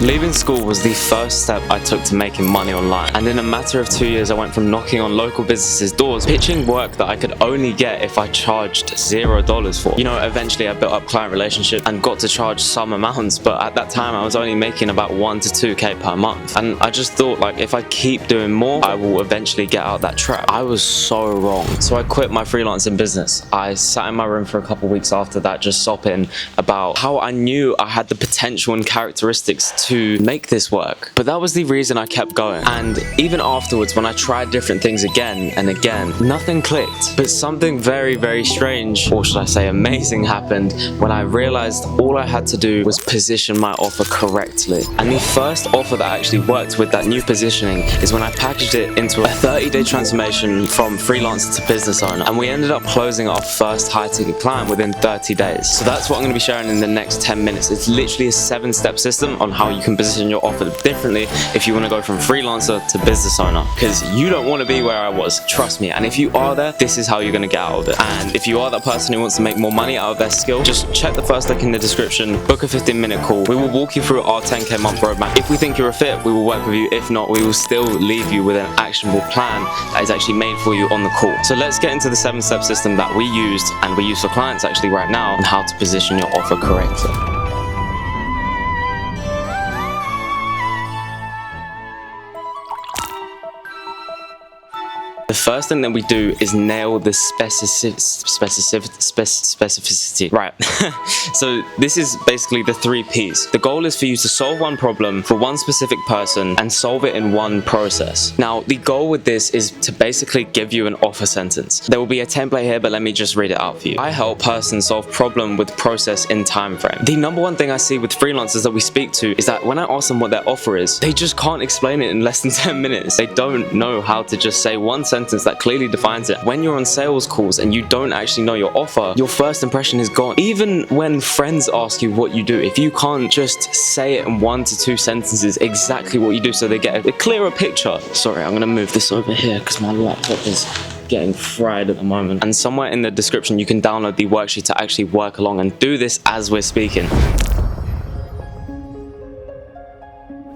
Leaving school was the first step I took to making money online, and in a matter of 2 years I went from knocking on local businesses' doors, pitching work that I could only get if I charged $0 for. You know, eventually I built up client relationships and got to charge some amounts, but at that time I was only making about 1 to 2k per month, and I just thought, like, if I keep doing more, I will eventually get out that trap. I was so wrong. So I quit my freelancing business. I sat in my room for a couple weeks after that, just sopping about how I knew I had the potential and characteristics to make this work. But that was the reason I kept going. And even afterwards, when I tried different things again and again, nothing clicked. But something very, very strange, or should I say amazing, happened when I realized all I had to do was position my offer correctly. And the first offer that actually worked with that new positioning is when I packaged it into a 30-day transformation from freelancer to business owner. And we ended up closing our first high-ticket client within 30 days. So that's what I'm going to be sharing in the next 10 minutes. It's literally a 7-step system on how you can position your offer differently if you want to go from freelancer to business owner, because you don't want to be where I was, trust me. And if you are there, this is how you're going to get out of it. And if you are that person who wants to make more money out of their skill, just check the first link in the description, book a 15-minute call. We will walk you through our 10k month roadmap. If we think you're a fit, we will work with you. If not, we will still leave you with an actionable plan that is actually made for you on the call. So let's get into the 7-step system that we used and we use for clients actually right now, and how to position your offer correctly. The first thing that we do is nail the specificity. Right. So this is basically the 3 P's. The goal is for you to solve one problem for one specific person and solve it in one process. Now, the goal with this is to basically give you an offer sentence. There will be a template here, but let me just read it out for you. I help person solve problem with process in time frame. The number one thing I see with freelancers that we speak to is that when I ask them what their offer is, they just can't explain it in less than 10 minutes. They don't know how to just say one sentence that clearly defines it. When you're on sales calls and you don't actually know your offer, your first impression is gone. Even when friends ask you what you do, if you can't just say it in 1 to 2 sentences exactly what you do so they get a clearer picture. Sorry, I'm gonna move this over here because my laptop is getting fried at the moment. And somewhere in the description you can download the worksheet to actually work along and do this as we're speaking.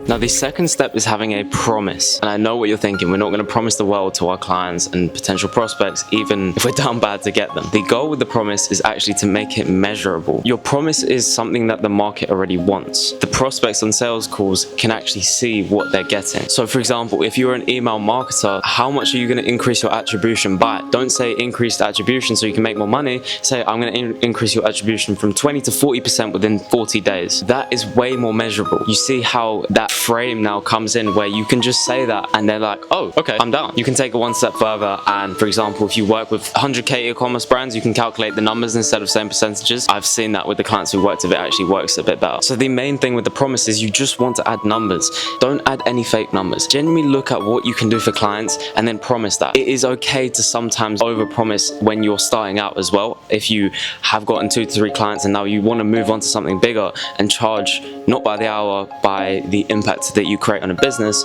Now, the second step is having a promise. And I know what you're thinking. We're not going to promise the world to our clients and potential prospects, even if we're down bad to get them. The goal with the promise is actually to make it measurable. Your promise is something that the market already wants. The prospects on sales calls can actually see what they're getting. So for example, if you're an email marketer, how much are you going to increase your attribution by? Don't say increased attribution so you can make more money. Say, I'm going to increase your attribution from 20 to 40% within 40 days. That is way more measurable. You see how that frame now comes in where you can just say that and they're like, oh, okay, I'm down. You can take it one step further, and for example, if you work with 100k e-commerce brands, you can calculate the numbers instead of saying percentages. I've seen that with the clients who worked with it, actually works a bit better. So the main thing with the promise is you just want to add numbers. Don't add any fake numbers. Genuinely look at what you can do for clients and then promise that. It is okay to sometimes over-promise when you're starting out as well. If you have gotten 2 to 3 clients and now you want to move on to something bigger and charge not by the hour, by the impact that you create on a business,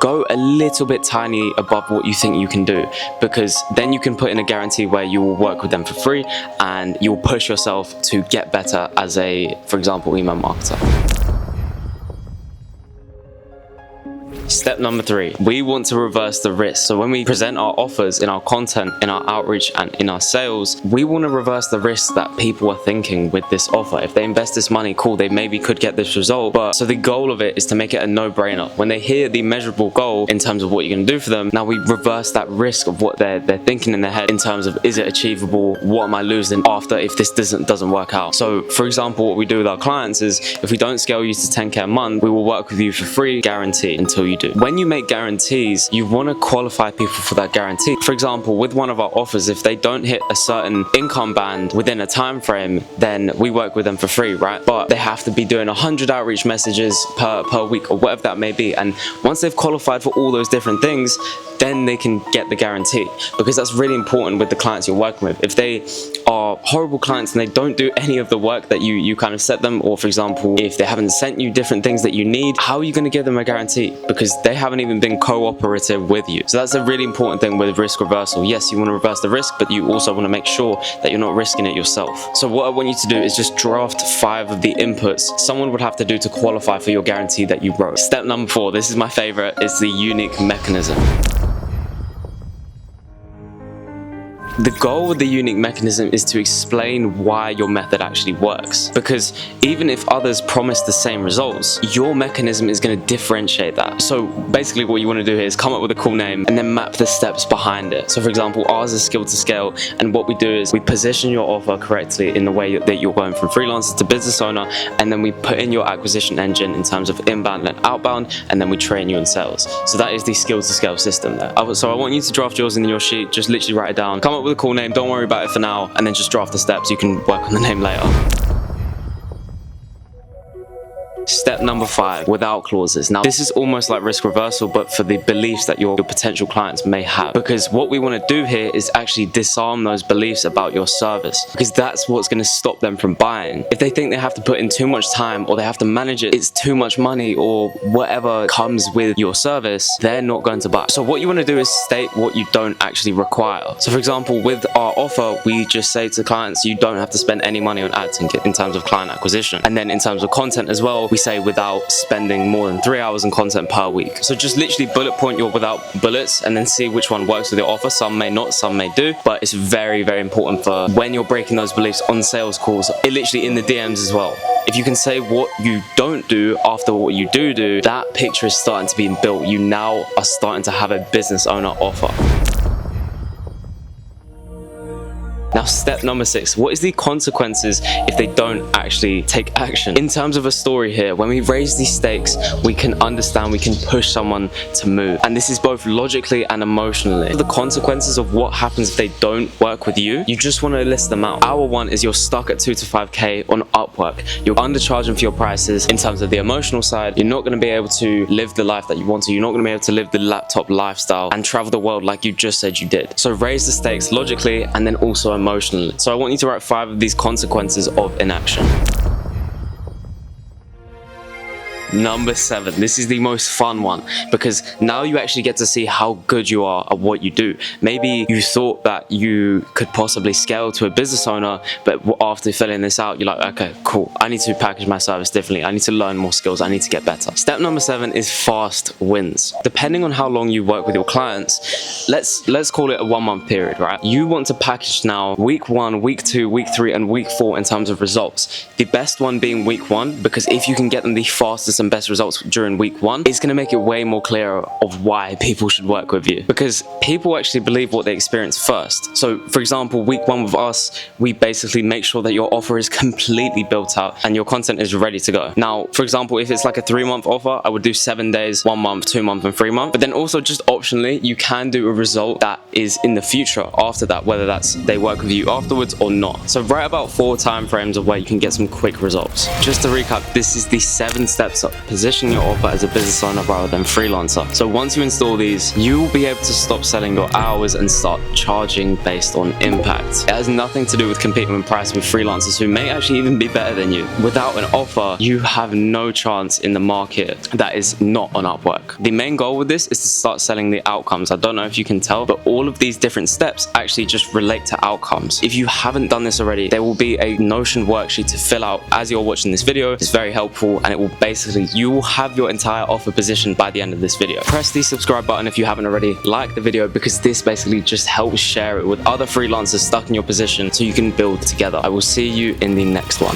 go a little bit tiny above what you think you can do, because then you can put in a guarantee where you will work with them for free and you'll push yourself to get better as a, for example, email marketer. Step number 3, we want to reverse the risk. So when we present our offers in our content, in our outreach, and in our sales, we want to reverse the risk that people are thinking with this offer. If they invest this money, cool, they maybe could get this result. But so the goal of it is to make it a no-brainer. When they hear the measurable goal in terms of what you're going to do for them, now we reverse that risk of what they're thinking in their head in terms of, is it achievable? What am I losing after if this doesn't work out? So for example, what we do with our clients is, if we don't scale you to 10k a month, we will work with you for free, guaranteed, until you do. When you make guarantees, you want to qualify people for that guarantee. For example, with one of our offers, if they don't hit a certain income band within a time frame, then we work with them for free, right? But they have to be doing 100 outreach messages per week or whatever that may be. And once they've qualified for all those different things, then they can get the guarantee, because that's really important with the clients you're working with. If they are horrible clients and they don't do any of the work that you kind of set them, or for example, if they haven't sent you different things that you need, how are you going to give them a guarantee? Because because they haven't even been cooperative with you. So that's a really important thing with risk reversal. Yes, you want to reverse the risk, but you also want to make sure that you're not risking it yourself. So what I want you to do is just draft 5 of the inputs someone would have to do to qualify for your guarantee that you wrote. Step number 4, this is my favorite, is the unique mechanism. The goal with the unique mechanism is to explain why your method actually works, because even if others promise the same results, your mechanism is going to differentiate that. So basically what you want to do here is come up with a cool name and then map the steps behind it. So for example, ours is skill to scale, and what we do is we position your offer correctly in the way that you're going from freelancer to business owner, and then we put in your acquisition engine in terms of inbound and outbound, and then we train you in sales. So that is the skill to scale system there. So I want you to draft yours in your sheet, just literally write it down, come up with a cool name, don't worry about it for now, and then just draft the steps. You can work on the name later. Step number 5, without clauses. Now this is almost like risk reversal, but for the beliefs that your potential clients may have, because what we want to do here is actually disarm those beliefs about your service, because that's what's going to stop them from buying. If they think they have to put in too much time, or they have to manage it, it's too much money, or whatever comes with your service, they're not going to buy. So what you want to do is state what you don't actually require. So for example, with our offer, we just say to clients, you don't have to spend any money on ads in terms of client acquisition. And then in terms of content as well, we say without spending more than 3 hours on content per week. So just literally bullet point your without bullets and then see which one works with your offer. Some may not, some may do, but it's very, very important for when you're breaking those beliefs on sales calls, literally in the DMs as well. If you can say what you don't do after what you do, that picture is starting to be built. You now are starting to have a business owner offer. Now step number 6, what is the consequences if they don't actually take action? In terms of a story here, when we raise these stakes, we can understand, we can push someone to move. And this is both logically and emotionally. The consequences of what happens if they don't work with you, you just want to list them out. Hour 1 is you're stuck at 2 to 5K on Upwork. You're undercharging for your prices. In terms of the emotional side, you're not going to be able to live the life that you want to. You're not going to be able to live the laptop lifestyle and travel the world like you just said you did. So raise the stakes logically and then also emotionally. So I want you to write 5 of these consequences of inaction. Number 7, this is the most fun one, because now you actually get to see how good you are at what you do. Maybe you thought that you could possibly scale to a business owner, but after filling this out, you're like, okay, cool, I need to package my service differently, I need to learn more skills, I need to get better. Step number 7 is fast wins. Depending on how long you work with your clients, let's call it a 1-month period, right? You want to package now week 1, week 2, week 3, and week 4 in terms of results. The best one being week 1, because if you can get them the fastest and best results during week 1, it's going to make it way more clear of why people should work with you, because people actually believe what they experience first. So for example, week 1 with us, we basically make sure that your offer is completely built out and your content is ready to go. Now for example, if it's like a 3-month offer, I would do 7 days, 1 month, 2 month, and 3 month. But then also just optionally, you can do a result that is in the future after that, whether that's they work with you afterwards or not. So write about 4 time frames of where you can get some quick results. Just to recap, this is the 7 steps up. Position your offer as a business owner rather than freelancer. So once you install these, you will be able to stop selling your hours and start charging based on impact. It has nothing to do with competing with price with freelancers who may actually even be better than you. Without an offer, you have no chance in the market that is not on Upwork. The main goal with this is to start selling the outcomes. I don't know if you can tell, but all of these different steps actually just relate to outcomes. If you haven't done this already, there will be a Notion worksheet to fill out as you're watching this video. It's very helpful, and it will basically, you will have your entire offer positioned by the end of this video. Press the subscribe button if you haven't already. Like the video, because this basically just helps share it with other freelancers stuck in your position so you can build together. I will see you in the next one.